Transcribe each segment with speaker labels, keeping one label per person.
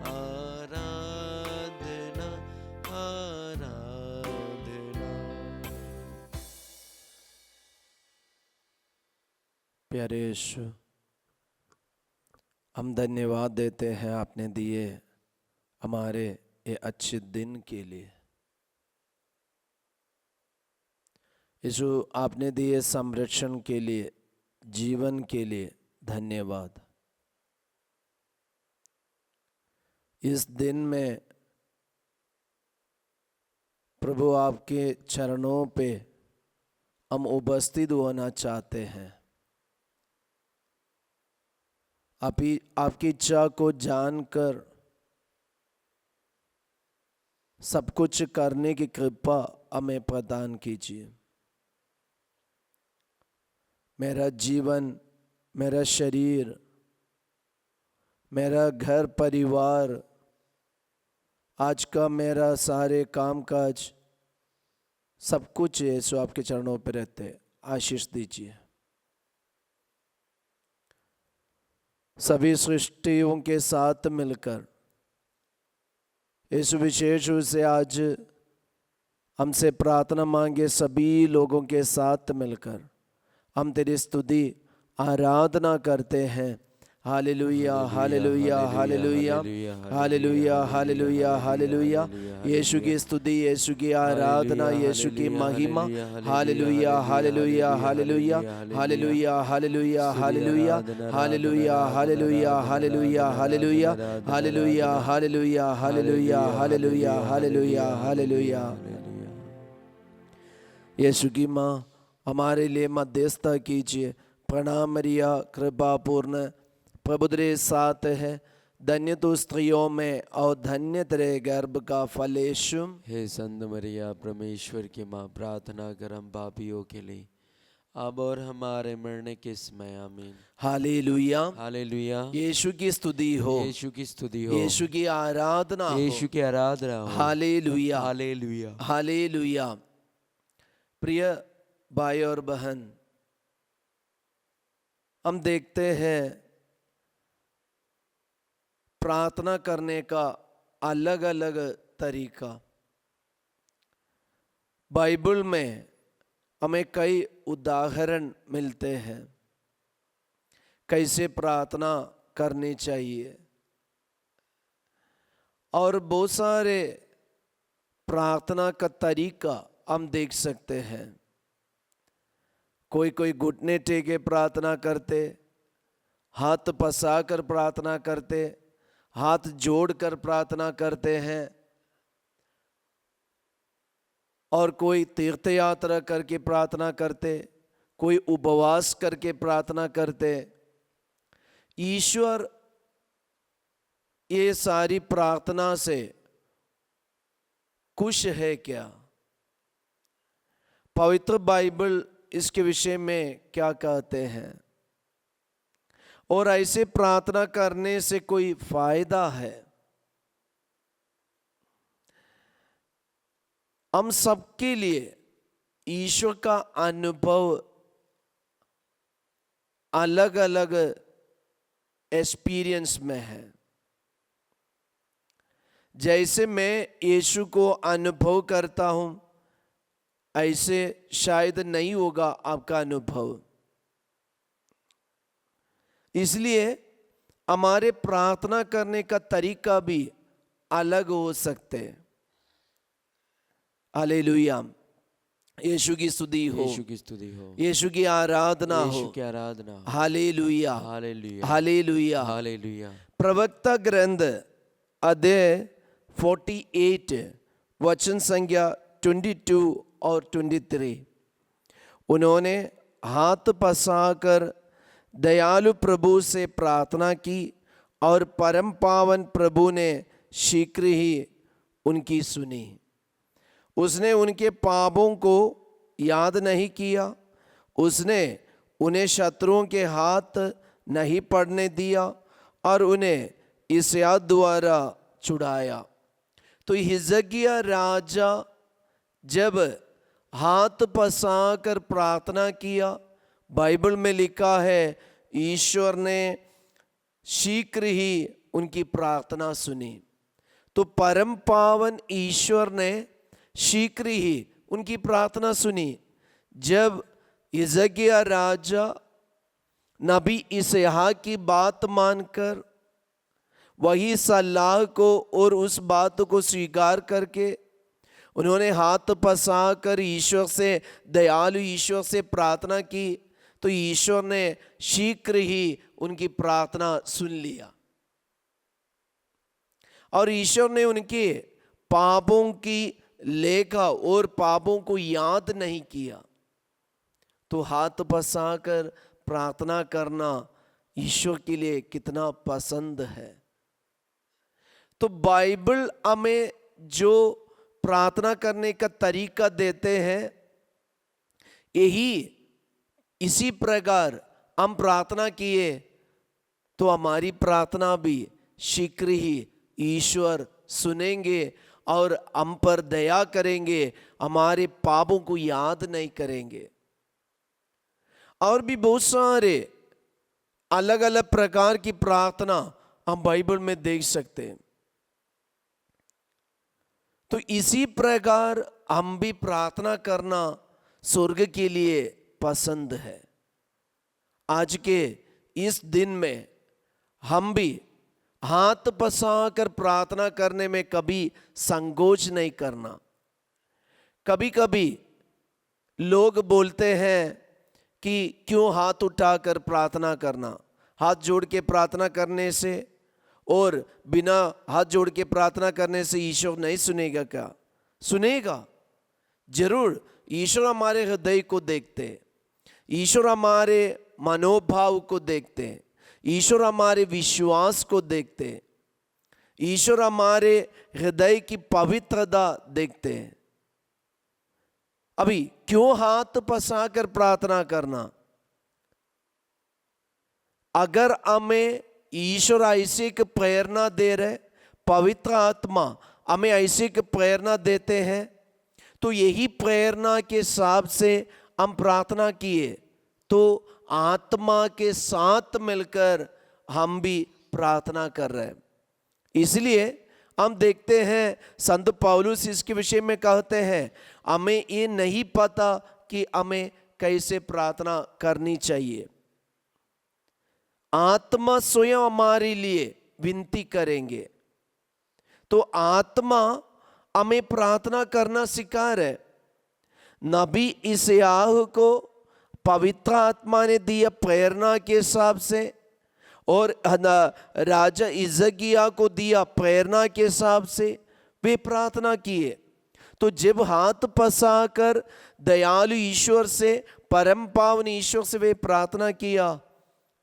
Speaker 1: आराधना आराधना।
Speaker 2: प्यारे यीशु, हम धन्यवाद देते हैं आपने दिए हमारे ये अच्छे दिन के लिए। यीशु, आपने दिए संरक्षण के लिए, जीवन के लिए धन्यवाद। इस दिन में प्रभु आपके चरणों पे हम उपस्थित होना चाहते हैं। आपकी इच्छा को जानकर सब कुछ करने की कृपा हमें प्रदान कीजिए। मेरा जीवन, मेरा शरीर, मेरा घर परिवार, आज का मेरा सारे कामकाज, सब कुछ यीशु आपके चरणों पर रहते, आशीष दीजिए। सभी सृष्टियों के साथ मिलकर यीशु विशेष रूप से आज हमसे प्रार्थना मांगे सभी लोगों के साथ मिलकर हम तेरी स्तुति आराधना करते हैं। हालेलुया हालेलुया हालेलुया हालेलुया हालेलुया हालेलुया। यीशु की स्तुति, यीशु की आराधना, यीशु की महिमा। हालेलुया हालेलुया हालेलुया हालेलुया हालेलुया हालेलुया हालेलुया हालेलुया हालेलुया हालेलुया हालेलुया हालेलुया हालेलुया हालेलुया हालेलुया हालेलुया। यीशु की माँ, हमारे लिए मध्यस्थता कीजिए। प्रणाम मरिया, कृपा पूर्ण, प्रभु तेरे साथ है। धन्य तू स्त्रियों में और धन्य तेरे गर्भ का फल यीशु।
Speaker 1: हे संत मरिया, परमेश्वर की माँ, प्रार्थना कर हम पापियों के लिए, अब और हमारे मरने के समय। आमीन।
Speaker 2: हालेलुया
Speaker 1: हालेलुया।
Speaker 2: यीशु की स्तुति हो,
Speaker 1: यीशु की स्तुति हो,
Speaker 2: यीशु की आराधना हो,
Speaker 1: यीशु की आराधना हो।
Speaker 2: हालेलुया
Speaker 1: हालेलुया
Speaker 2: हालेलुया। प्रिय भाई और बहन, हम देखते हैं प्रार्थना करने का अलग अलग तरीका। बाइबल में हमें कई उदाहरण मिलते हैं कैसे प्रार्थना करनी चाहिए, और बहुत सारे प्रार्थना का तरीका हम देख सकते हैं। कोई कोई घुटने टेके प्रार्थना करते, हाथ पसाकर प्रार्थना करते, हाथ जोड़कर प्रार्थना करते हैं, और कोई तीर्थ यात्रा करके प्रार्थना करते, कोई उपवास करके प्रार्थना करते। ईश्वर ये सारी प्रार्थना से खुश है क्या? पवित्र बाइबल इसके विषय में क्या कहते हैं, और ऐसे प्रार्थना करने से कोई फायदा है? हम सबके लिए ईश्वर का अनुभव अलग अलग एक्सपीरियंस में है। जैसे मैं यीशु को अनुभव करता हूं, ऐसे शायद नहीं होगा आपका अनुभव। इसलिए हमारे प्रार्थना करने का तरीका भी अलग हो सकते हैं। हालेलुया, यीशु की स्तुति हो,
Speaker 1: यीशु की स्तुति हो,
Speaker 2: यीशु की आराधना हो,
Speaker 1: यीशु की आराधना।
Speaker 2: हालेलुया
Speaker 1: हालेलुया
Speaker 2: हालेलुया।
Speaker 1: हालेलुया।
Speaker 2: प्रवक्ता ग्रंथ अध्याय 48 वचन संख्या 22 और 23। उन्होंने हाथ पसाकर दयालु प्रभु से प्रार्थना की, और परम पावन प्रभु ने शीघ्र ही उनकी सुनी। उसने उनके पापों को याद नहीं किया, उसने उन्हें शत्रुओं के हाथ नहीं पड़ने दिया, और उन्हें इसयात द्वारा छुड़ाया। तो हिजकिय्याह राजा जब हाथ पसाकर प्रार्थना किया, बाइबल में लिखा है ईश्वर ने शीघ्र ही उनकी प्रार्थना सुनी। तो परम पावन ईश्वर ने शीघ्र ही उनकी प्रार्थना सुनी। जब हिजकिय्याह राजा नबी इसहाक की बात मानकर वही सलाह को और उस बात को स्वीकार करके उन्होंने हाथ पसाकर ईश्वर से, दयालु ईश्वर से प्रार्थना की, तो ईश्वर ने शीघ्र ही उनकी प्रार्थना सुन लिया और ईश्वर ने उनके पापों की लेखा और पापों को याद नहीं किया। तो हाथ पसाकर प्रार्थना करना ईश्वर के लिए कितना पसंद है। तो बाइबल हमें जो प्रार्थना करने का तरीका देते हैं, इसी प्रकार हम प्रार्थना किए तो हमारी प्रार्थना भी शीघ्र ही ईश्वर सुनेंगे और हम पर दया करेंगे, हमारे पापों को याद नहीं करेंगे। और भी बहुत सारे अलग अलग प्रकार की प्रार्थना हम बाइबल में देख सकते हैं। तो इसी प्रकार हम भी प्रार्थना करना स्वर्ग के लिए पसंद है। आज के इस दिन में हम भी हाथ पसाकर प्रार्थना करने में कभी संकोच नहीं करना। कभी कभी लोग बोलते हैं कि क्यों हाथ उठाकर प्रार्थना करना, हाथ जोड़ के प्रार्थना करने से और बिना हाथ जोड़ के प्रार्थना करने से ईश्वर नहीं सुनेगा क्या? सुनेगा जरूर। ईश्वर हमारे हृदय को देखते हैं, ईश्वर हमारे मनोभाव को देखते हैं, ईश्वर हमारे विश्वास को देखते हैं, ईश्वर हमारे हृदय की पवित्रता देखते हैं। अभी क्यों हाथ पसाकर प्रार्थना करना? अगर हमें ईश्वर ऐसी एक प्रेरणा दे रहे, पवित्र आत्मा हमें ऐसी एक प्रेरणा देते हैं, तो यही प्रेरणा के हिसाब से हम प्रार्थना किए तो आत्मा के साथ मिलकर हम भी प्रार्थना कर रहे हैं। इसलिए हम देखते हैं संत पौलुस इसके विषय में कहते हैं, हमें ये नहीं पता कि हमें कैसे प्रार्थना करनी चाहिए। आत्मा स्वयं हमारे लिए विनती करेंगे। तो आत्मा हमें प्रार्थना करना सिखा रहे। नबी इसहाक को पवित्र आत्मा ने दिया प्रेरणा के हिसाब से और राजा हिजकिय्याह को दिया प्रेरणा के हिसाब से वे प्रार्थना किए। तो जब हाथ पसाकर दयालु ईश्वर से, परम पावन ईश्वर से वे प्रार्थना किया,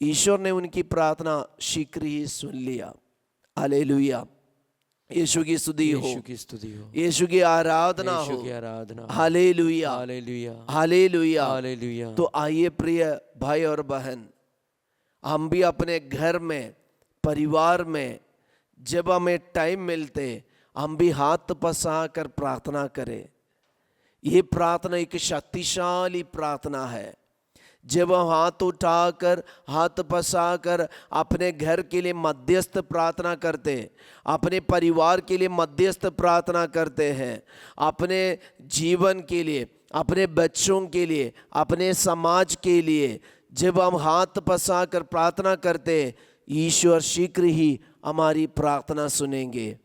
Speaker 2: ईश्वर ने उनकी प्रार्थना शीघ्र ही सुन लिया। हालेलुया, यीशु की स्तुति हो,
Speaker 1: यीशु की स्तुति हो,
Speaker 2: यीशु की आराधना हो,
Speaker 1: यीशु की आराधना हो।
Speaker 2: हालेलुया,
Speaker 1: हालेलुया,
Speaker 2: हालेलुया,
Speaker 1: हालेलुया।
Speaker 2: तो आइए प्रिय भाई और बहन, हम भी अपने घर में, परिवार में जब हमें टाइम मिलते हम भी हाथ पसाकर प्रार्थना करें। ये प्रार्थना एक शक्तिशाली प्रार्थना है। जब हम हाथ उठाकर, हाथ पसाकर अपने घर के लिए मध्यस्थ प्रार्थना करते हैं, अपने परिवार के लिए मध्यस्थ प्रार्थना करते हैं, अपने जीवन के लिए, अपने बच्चों के लिए, अपने समाज के लिए जब हम हाथ पसाकर प्रार्थना करते हैं, ईश्वर शीघ्र ही हमारी प्रार्थना सुनेंगे।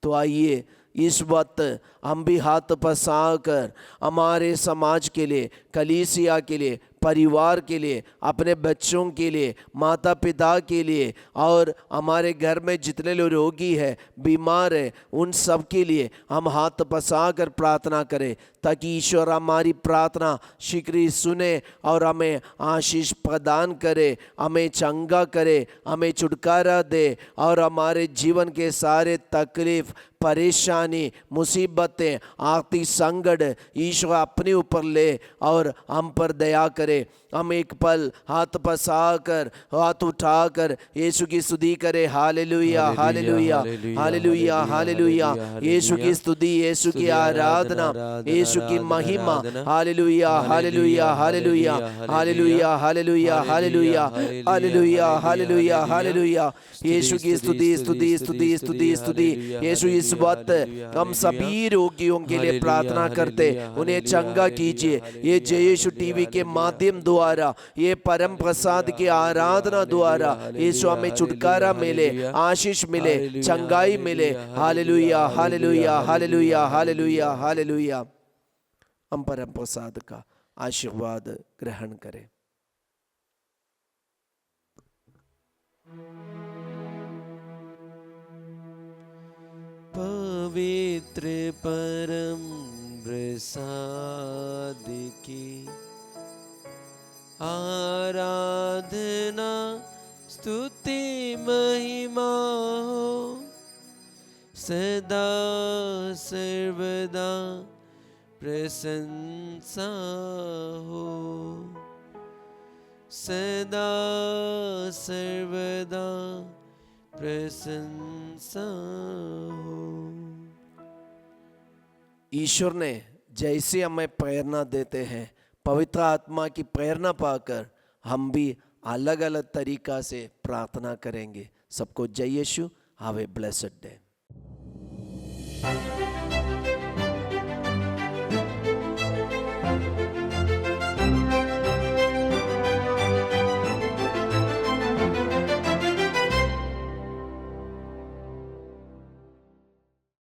Speaker 2: तो आइए इस वक्त हम भी हाथ पसाकर हमारे समाज के लिए, कलीसिया के लिए, परिवार के लिए, अपने बच्चों के लिए, माता पिता के लिए और हमारे घर में जितने लोग रोगी हैं, बीमार हैं, उन सब के लिए हम हाथ पसाकर प्रार्थना करें ताकि ईश्वर हमारी प्रार्थना शीघ्र ही सुने और हमें आशीष प्रदान करे, हमें चंगा करे, हमें छुटकारा दे और हमारे जीवन के सारे तकलीफ, परेशानी, मुसीबतें, आर्थिक संकट ईश्वर अपने ऊपर ले और हम पर दया करे। हम एक पल हाथ पसाकर हाथ उठाकर यीशु की स्तुति करें। हालेलुया हालेलुया हालेलुया हालेलुया। यीशु की स्तुति, यीशु की आराधना, यीशु की महिमा। हालेलुया हालेलुया हालेलुया हालेलुया हालेलुया हालेलुया हालेलुया हालेलुया हालेलुया। यीशु की स्तुति स्तुति स्तुति स्तुति स्तुति। यीशु इस वक्त हम सभी रोगियों के लिए प्रार्थना करते, उन्हें चंगा कीजिए। ये जय यीशु टीवी के माध्यम द्वारा, ये परम प्रसाद की आराधना द्वारा यीशु हमें छुटकारा मिले, आशीष मिले, चंगाई मिले। हालेलुया हालेलुया हालेलुया हालेलुया हालेलुया। हम परम प्रसाद का आशीर्वाद ग्रहण करें।
Speaker 1: पवित्र परम प्रसाद की आराधना स्तुति महिमा हो सदा सर्वदा प्रशंसा हो सदा सर्वदा प्रशंसा हो।
Speaker 2: ईश्वर ने जैसे हमें प्रेरणा देते हैं, पवित्र आत्मा की प्रेरणा पाकर हम भी अलग अलग तरीका से प्रार्थना करेंगे। सबको जय यीशु। Have a blessed day.